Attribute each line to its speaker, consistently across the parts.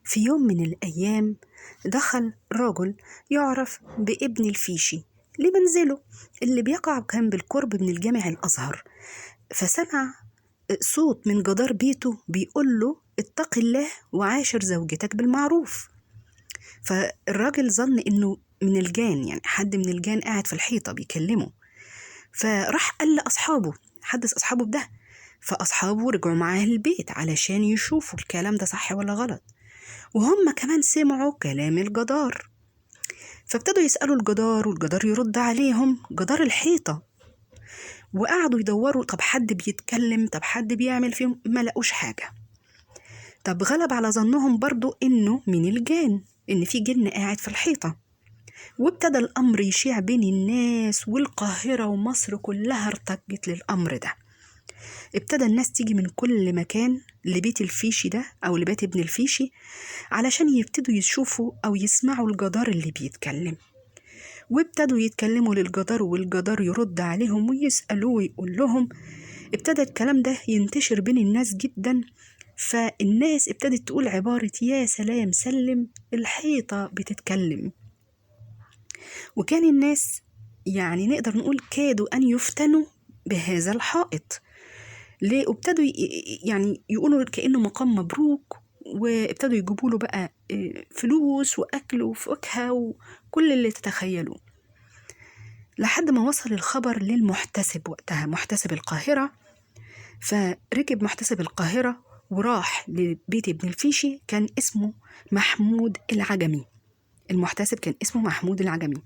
Speaker 1: في يوم من الأيام دخل رجل يعرف بابن الفيشي لمنزله اللي بيقع كان بالقرب من الجامع الأزهر، فسمع صوت من جدار بيته بيقول له اتق الله وعاشر زوجتك بالمعروف. فالراجل ظن انه من الجان، يعني حد من الجان قاعد في الحيطة بيكلمه، فراح قال لأصحابه، حدث أصحابه بده. فأصحابه رجعوا معاه البيت علشان يشوفوا الكلام ده صح ولا غلط، وهم كمان سمعوا كلام الجدار، فابتدوا يسألوا الجدار والجدار يرد عليهم جدار الحيطة، وقعدوا يدوروا طب حد بيتكلم، طب حد بيعمل فيهم، ما لقوش حاجة. طب غلب على ظنهم برضو إنه من الجان، إن في جن قاعد في الحيطة، وابتدى الأمر يشيع بين الناس، والقاهرة ومصر كلها ارتجت للأمر ده. ابتدى الناس تيجي من كل مكان لبيت الفيشي ده أو لبيت ابن الفيشي علشان يبتدوا يشوفوا أو يسمعوا الجدار اللي بيتكلم، وابتدوا يتكلموا للجدار والجدار يرد عليهم ويسألوه ويقول لهم. ابتدى الكلام ده ينتشر بين الناس جدا، فالناس ابتدت تقول عبارة يا سلام سلم الحيطة بتتكلم. وكان الناس يعني نقدر نقول كادوا أن يفتنوا بهذا الحائط ليه، وابتدوا يعني يقولوا كأنه مقام مبروك، وابتدوا يجيبوا له بقى فلوس وأكل وفاكهة وكل اللي تتخيلوه، لحد ما وصل الخبر للمحتسب وقتها، محتسب القاهرة. فركب محتسب القاهرة وراح لبيت ابن الفيشي، كان اسمه محمود العجمي، المحتسب كان اسمه محمود العجمي،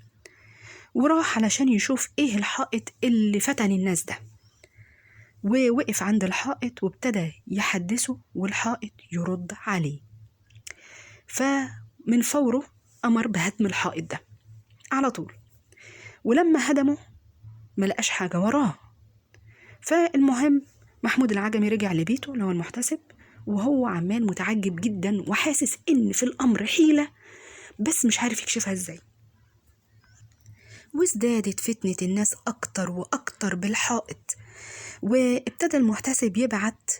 Speaker 1: وراح علشان يشوف ايه الحائط اللي فتن الناس ده، ووقف عند الحائط وابتدى يحدثه والحائط يرد عليه. فمن فوره أمر بهدم الحائط ده على طول، ولما هدمه ما لقاش حاجة وراه. فالمهم محمود العجمي رجع لبيته اللي هو المحتسب، وهو عمال متعجب جدا وحاسس إن في الأمر حيلة بس مش عارف يكشفها إزاي. وازدادت فتنة الناس أكتر وأكتر بالحائط، وابتدى المحتسب يبعت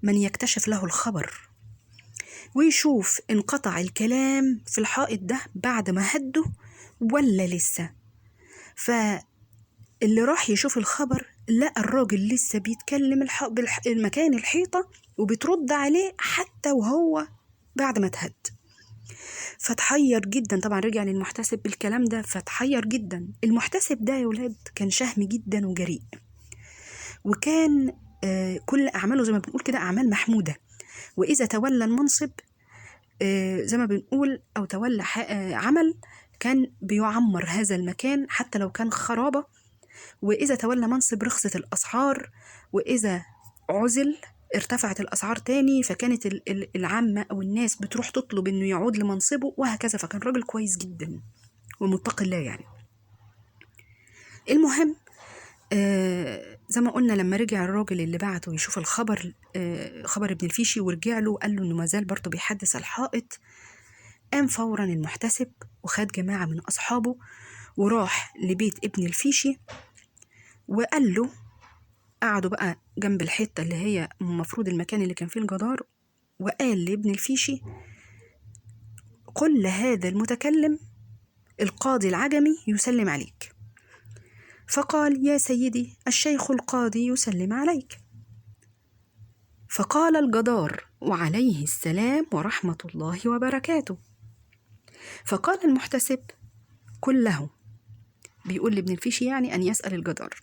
Speaker 1: من يكتشف له الخبر ويشوف انقطع الكلام في الحائط ده بعد ما هده ولا لسه. فاللي راح يشوف الخبر لقى الراجل لسه بيتكلم المكان الحيطة وبترد عليه حتى وهو بعد ما تهد. فتحير جدا، طبعا رجع للمحتسب بالكلام ده، فتحير جدا. المحتسب ده يا ولاد كان شهم جدا وجريء، وكان كل أعماله زي ما بنقول كده أعمال محمودة، وإذا تولى المنصب زي ما بنقول أو تولى عمل كان بيعمر هذا المكان حتى لو كان خرابة، وإذا تولى منصب رخصت الأسعار، وإذا عزل ارتفعت الأسعار تاني، فكانت العامة أو الناس بتروح تطلب إنه يعود لمنصبه وهكذا. فكان راجل كويس جدا ومتقي الله يعني. المهم زي ما قلنا لما رجع الراجل اللي بعته يشوف الخبر خبر ابن الفيشي ورجع له وقال له إنه مازال برضه بيحدث الحائط، قام فورا المحتسب وخد جماعة من أصحابه وراح لبيت ابن الفيشي وقال له، قعدوا بقى جنب الحتة اللي هي المفروض المكان اللي كان فيه الجدار، وقال لابن الفيشي قل لهذا المتكلم القاضي العجمي يسلم عليك. فقال يا سيدي الشيخ القاضي يسلم عليك. فقال الجدار وعليه السلام ورحمة الله وبركاته. فقال المحتسب قل له، بيقول لابن الفيشي يعني أن يسأل الجدار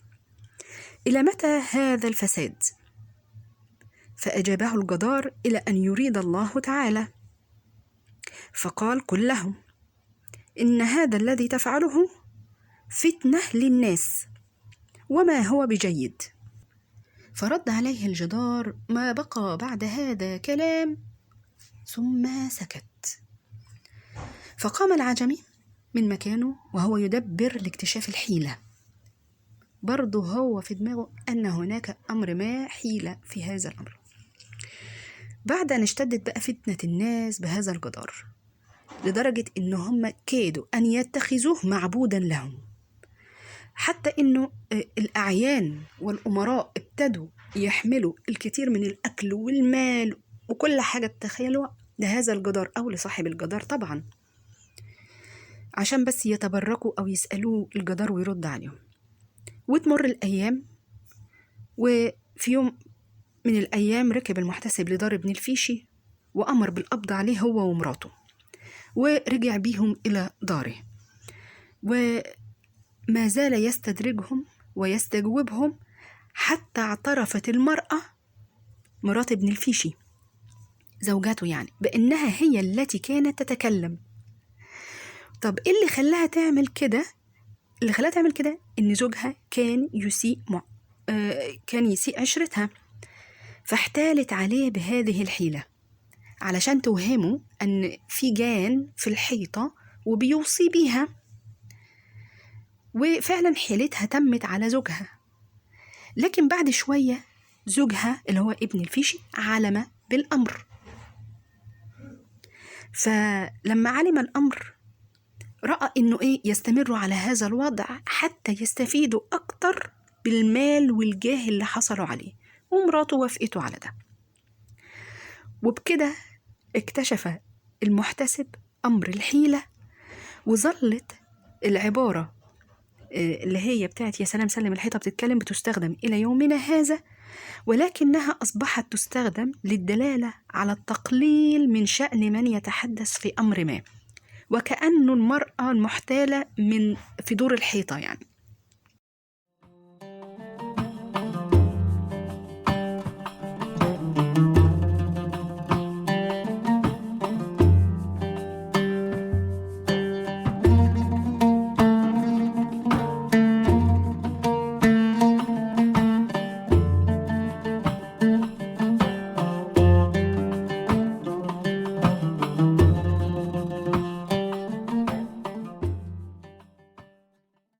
Speaker 1: إلى متى هذا الفساد؟ فأجابه الجدار إلى أن يريد الله تعالى. فقال قل له إن هذا الذي تفعله فتنة للناس وما هو بجيد. فرد عليه الجدار ما بقى بعد هذا كلام ثم سكت. فقام العجمي من مكانه وهو يدبر لاكتشاف الحيلة، برضه هو في دماغه أن هناك أمر ما حيلة في هذا الأمر. بعد أن اشتدت بقى فتنة الناس بهذا الجدار لدرجة إن هم كادوا أن يتخذوه معبودا لهم، حتى إنه الأعيان والأمراء ابتدوا يحملوا الكثير من الأكل والمال وكل حاجة تخيلوا لهذا الجدار أو لصاحب الجدار طبعا، عشان بس يتبركوا أو يسألوه الجدار ويرد عليهم. وتمر الأيام، وفي يوم من الأيام ركب المحتسب لدار ابن الفيشي وأمر بالقبض عليه هو ومراته، ورجع بيهم إلى داره، وما زال يستدرجهم ويستجوبهم حتى اعترفت المرأة مرات ابن الفيشي زوجته يعني بأنها هي التي كانت تتكلم. طب إيه اللي خلاها تعمل كده؟ اللي خلاها تعمل كده إن زوجها كان يسيء عشرتها، فاحتالت عليه بهذه الحيلة علشان توهمه أن في جان في الحيطة وبيوصي بيها. وفعلا حيلتها تمت على زوجها، لكن بعد شوية زوجها اللي هو ابن الفيشي علم بالأمر. فلما علم الأمر رأى إنه يستمروا على هذا الوضع حتى يستفيدوا أكتر بالمال والجاه اللي حصلوا عليه، ومراته وافقته على ده. وبكده اكتشف المحتسب أمر الحيلة، وظلت العبارة اللي هي بتاعت يا سلام سلم الحيطة بتتكلم بتستخدم إلى يومنا هذا، ولكنها أصبحت تستخدم للدلالة على التقليل من شأن من يتحدث في أمر ما، وكأنه المرأة المحتالة في دور الحيطة يعني.